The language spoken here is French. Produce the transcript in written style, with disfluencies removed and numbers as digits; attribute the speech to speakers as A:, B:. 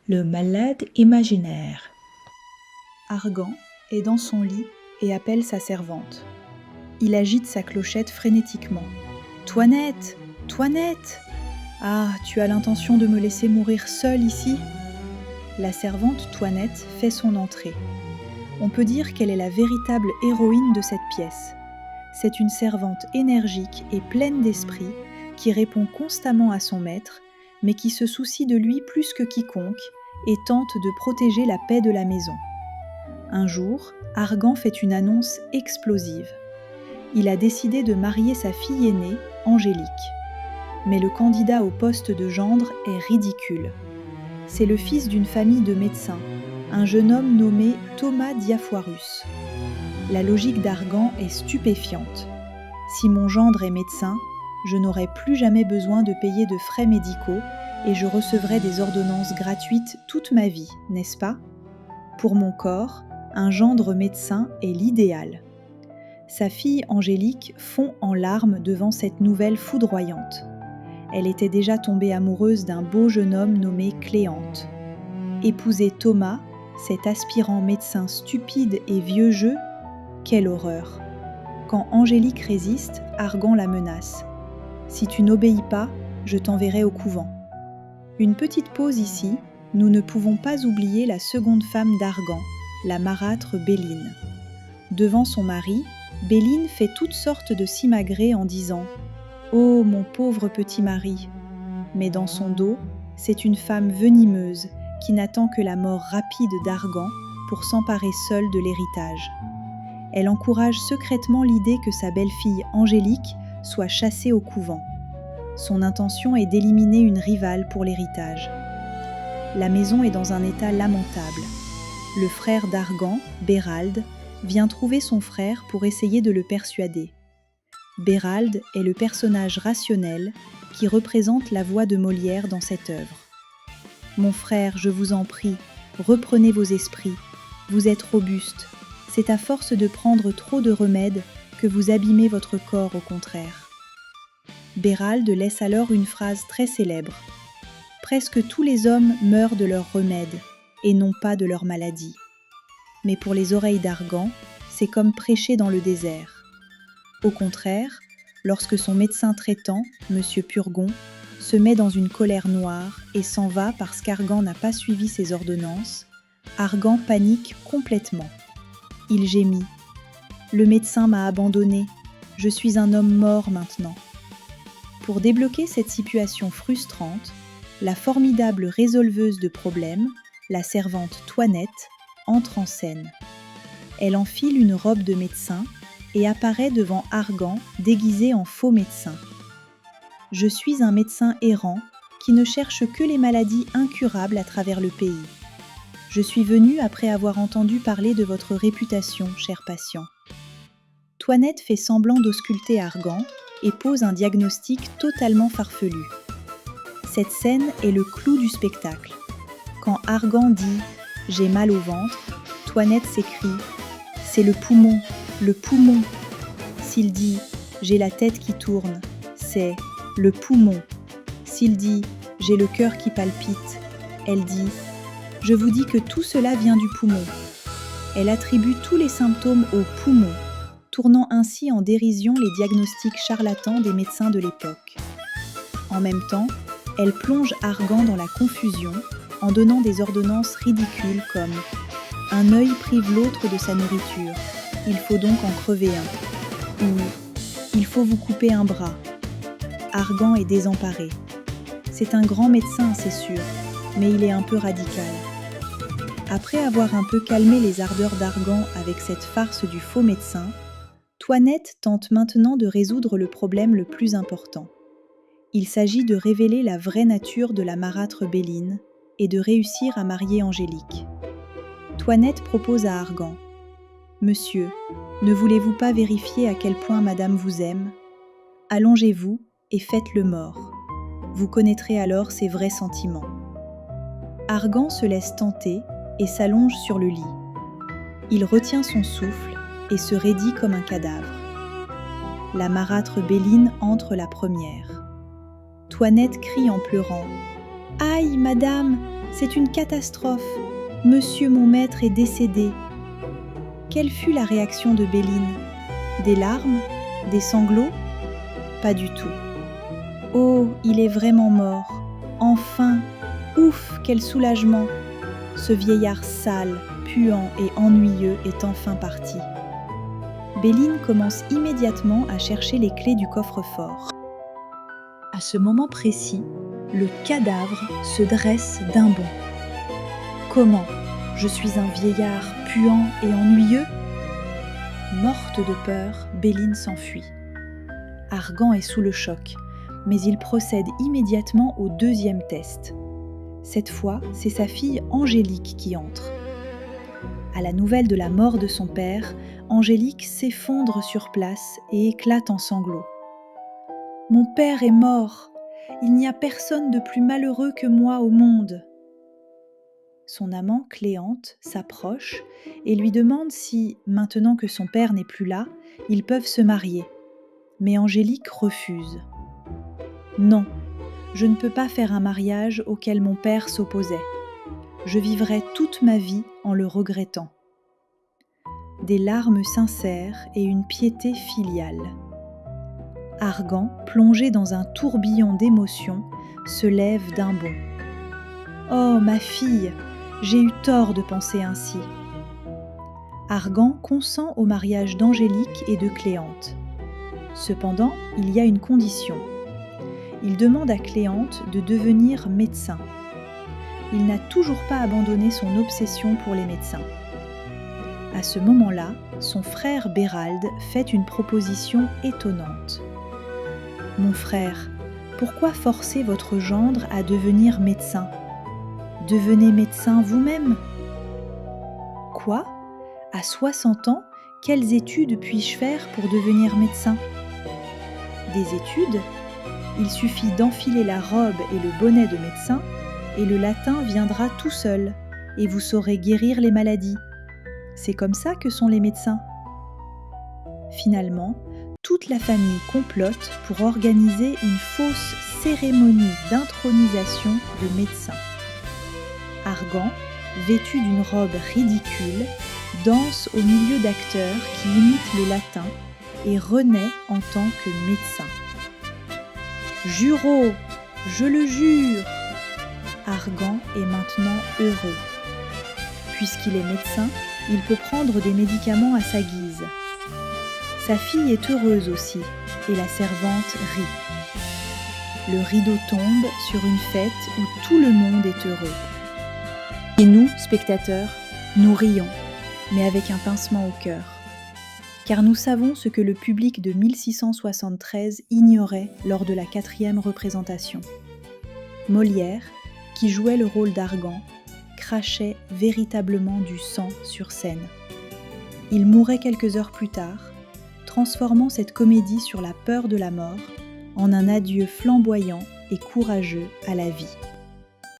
A: Le malade imaginaire.
B: Argan est dans son lit et appelle sa servante. Il agite sa clochette frénétiquement. « Toinette ! Toinette ! Ah, tu as l'intention de me laisser mourir seule ici ?» La servante Toinette fait son entrée. On peut dire qu'elle est la véritable héroïne de cette pièce. C'est une servante énergique et pleine d'esprit qui répond constamment à son maître, mais qui se soucie de lui plus que quiconque et tente de protéger la paix de la maison. Un jour, Argan fait une annonce explosive. Il a décidé de marier sa fille aînée, Angélique. Mais le candidat au poste de gendre est ridicule. C'est le fils d'une famille de médecins, un jeune homme nommé Thomas Diafoirus. La logique d'Argan est stupéfiante. Si mon gendre est médecin, je n'aurai plus jamais besoin de payer de frais médicaux et je recevrai des ordonnances gratuites toute ma vie, n'est-ce pas ? Pour mon corps, un gendre médecin est l'idéal. Sa fille Angélique fond en larmes devant cette nouvelle foudroyante. Elle était déjà tombée amoureuse d'un beau jeune homme nommé Cléante. Épouser Thomas, cet aspirant médecin stupide et vieux jeu, quelle horreur ! Quand Angélique résiste, Argan la menace. « Si tu n'obéis pas, je t'enverrai au couvent. » Une petite pause ici, nous ne pouvons pas oublier la seconde femme d'Argan, la marâtre Béline. Devant son mari, Béline fait toutes sortes de simagrées en disant « Oh, mon pauvre petit mari !» Mais dans son dos, c'est une femme venimeuse qui n'attend que la mort rapide d'Argan pour s'emparer seule de l'héritage. Elle encourage secrètement l'idée que sa belle-fille Angélique soit chassée au couvent. Son intention est d'éliminer une rivale pour l'héritage. La maison est dans un état lamentable. Le frère d'Argan, Bérald, vient trouver son frère pour essayer de le persuader. Bérald est le personnage rationnel qui représente la voix de Molière dans cette œuvre. « Mon frère, je vous en prie, reprenez vos esprits. Vous êtes robuste. C'est à force de prendre trop de remèdes que vous abîmez votre corps au contraire. » Bérald laisse alors une phrase très célèbre. « Presque tous les hommes meurent de leurs remèdes et non pas de leur maladie. » Mais pour les oreilles d'Argan, c'est comme prêcher dans le désert. Au contraire, lorsque son médecin traitant, M. Purgon, se met dans une colère noire et s'en va parce qu'Argan n'a pas suivi ses ordonnances, Argan panique complètement. Il gémit. « Le médecin m'a abandonné. Je suis un homme mort maintenant. » Pour débloquer cette situation frustrante, la formidable résolveuse de problèmes, la servante Toinette, entre en scène. Elle enfile une robe de médecin et apparaît devant Argan déguisé en faux médecin. « Je suis un médecin errant qui ne cherche que les maladies incurables à travers le pays. Je suis venu après avoir entendu parler de votre réputation, cher patient. » Toinette fait semblant d'ausculter Argan et pose un diagnostic totalement farfelu. Cette scène est le clou du spectacle. Quand Argan dit « J'ai mal au ventre », Toinette s'écrie « C'est le poumon, le poumon ». S'il dit « J'ai la tête qui tourne », c'est « le poumon ». S'il dit « J'ai le cœur qui palpite », elle dit « Je vous dis que tout cela vient du poumon ». Elle attribue tous les symptômes au poumon, tournant ainsi en dérision les diagnostics charlatans des médecins de l'époque. En même temps, elle plonge Argan dans la confusion en donnant des ordonnances ridicules comme « Un œil prive l'autre de sa nourriture, il faut donc en crever un » ou « Il faut vous couper un bras ». Argan est désemparé. C'est un grand médecin, c'est sûr, mais il est un peu radical. Après avoir un peu calmé les ardeurs d'Argan avec cette farce du faux médecin, Toinette tente maintenant de résoudre le problème le plus important. Il s'agit de révéler la vraie nature de la marâtre Béline et de réussir à marier Angélique. Toinette propose à Argan « Monsieur, ne voulez-vous pas vérifier à quel point madame vous aime ? Allongez-vous et faites-le mort. Vous connaîtrez alors ses vrais sentiments. » Argan se laisse tenter et s'allonge sur le lit. Il retient son souffle et se raidit comme un cadavre. La marâtre Béline entre la première. Toinette crie en pleurant « Aïe, madame, c'est une catastrophe. Monsieur mon maître est décédé. » Quelle fut la réaction de Béline? Des larmes? Des sanglots? Pas du tout. « Oh, il est vraiment mort. Enfin! Ouf, quel soulagement! Ce vieillard sale, puant et ennuyeux est enfin parti. » Béline commence immédiatement à chercher les clés du coffre-fort. À ce moment précis, le cadavre se dresse d'un bond. Comment? Je suis un vieillard puant et ennuyeux? Morte de peur, Béline s'enfuit. Argan est sous le choc, mais il procède immédiatement au deuxième test. Cette fois, c'est sa fille Angélique qui entre. À la nouvelle de la mort de son père, Angélique s'effondre sur place et éclate en sanglots. « Mon père est mort. Il n'y a personne de plus malheureux que moi au monde. » Son amant, Cléante, s'approche et lui demande si, maintenant que son père n'est plus là, ils peuvent se marier. Mais Angélique refuse. « Non, je ne peux pas faire un mariage auquel mon père s'opposait. Je vivrai toute ma vie en le regrettant. » Des larmes sincères et une piété filiale. Argan, plongé dans un tourbillon d'émotions, se lève d'un bond. « Oh, ma fille, j'ai eu tort de penser ainsi. » Argan consent au mariage d'Angélique et de Cléante. Cependant, il y a une condition. Il demande à Cléante de devenir médecin. Il n'a toujours pas abandonné son obsession pour les médecins. À ce moment-là, son frère Bérald fait une proposition étonnante. « Mon frère, pourquoi forcer votre gendre à devenir médecin? Devenez médecin vous-même. » « Quoi? À 60 ans, quelles études puis-je faire pour devenir médecin? » « Des études? Il suffit d'enfiler la robe et le bonnet de médecin, et le latin viendra tout seul, et vous saurez guérir les maladies. C'est comme ça que sont les médecins. » Finalement, toute la famille complote pour organiser une fausse cérémonie d'intronisation de médecin. Argan, vêtu d'une robe ridicule, danse au milieu d'acteurs qui imitent le latin et renaît en tant que médecin. « Juro, je le jure !» Argan est maintenant heureux. Puisqu'il est médecin, il peut prendre des médicaments à sa guise. Sa fille est heureuse aussi, et la servante rit. Le rideau tombe sur une fête où tout le monde est heureux. Et nous, spectateurs, nous rions, mais avec un pincement au cœur. Car nous savons ce que le public de 1673 ignorait lors de la 4e représentation. Molière, qui jouait le rôle d'Argan, crachait véritablement du sang sur scène. Il mourait quelques heures plus tard, transformant cette comédie sur la peur de la mort en un adieu flamboyant et courageux à la vie.